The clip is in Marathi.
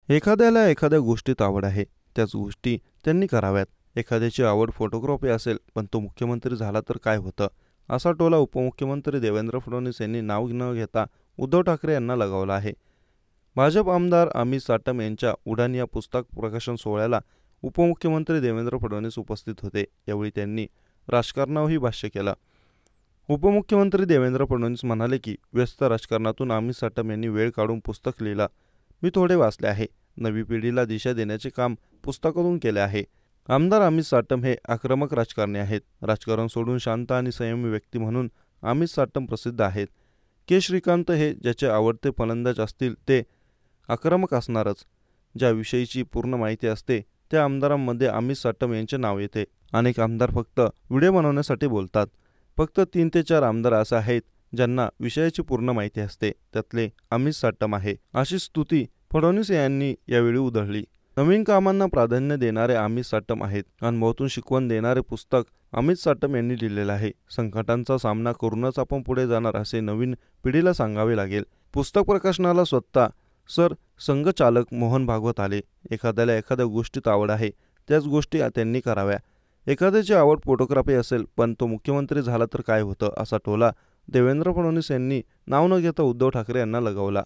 एखाद्याला एखाद्या गोष्टीत आवड आहे, त्याच गोष्टी त्यांनी कराव्यात. एखाद्याची आवड फोटोग्राफी असेल, पण तो मुख्यमंत्री झाला तर काय होतं? असा टोला उपमुख्यमंत्री देवेंद्र फडणवीस यांनी नाव न घेता उद्धव ठाकरे यांना लगावला आहे. भाजप आमदार अमित साटम यांच्या उडान या पुस्तक प्रकाशन सोहळ्याला उपमुख्यमंत्री देवेंद्र फडणवीस उपस्थित होते. यावेळी त्यांनी राजकारणावरही भाष्य केलं. उपमुख्यमंत्री देवेंद्र फडणवीस म्हणाले की व्यस्त राजकारणातून अमित साटम यांनी वेळ काढून पुस्तक लिहिला. मी थोडे वाचले आहे. नवी पिढीला दिशा देण्याचे काम पुस्तकातून केले आहे. आमदार अमित साटम हे आक्रमक राजकारणी आहेत. राजकारण सोडून शांत आणि संयमी व्यक्ती म्हणून अमित साटम प्रसिद्ध आहेत. के श्रीकांत हे ज्याचे आवडते फलंदाज असतील ते आक्रमक असणारच. ज्याविषयीची पूर्ण माहिती असते त्या आमदारांमध्ये अमित साटम यांचे नाव येते. अनेक आमदार फक्त व्हिडिओ बनवण्यासाठी बोलतात. फक्त 3 ते 4 आमदार असे आहेत ज्यांना विषयाची पूर्ण माहिती असते. त्यातले अमित साटम आहे, अशी स्तुती फडणवीस यांनी यावेळी उधळली. नवीन कामांना प्राधान्य देणारे अमित साटम आहेत. अनुभवातून शिकवण देणारे पुस्तक अमित साटम यांनी लिहिलेले आहे. संकटांचा सामना करूनच आपण पुढे जाणार असे नवीन पिढीला सांगावे लागेल. पुस्तक प्रकाशनाला स्वतः संघचालक मोहन भागवत आले. एखाद्याला एखाद्या गोष्टीत आवड आहे, त्याच गोष्टी त्यांनी कराव्या. एखाद्याची आवड फोटोग्राफी असेल, पण तो मुख्यमंत्री झाला तर काय होतं? असा टोला देवेंद्र फडणवीस यांनी नाव न घेता उद्धव ठाकरे यांना लगावला.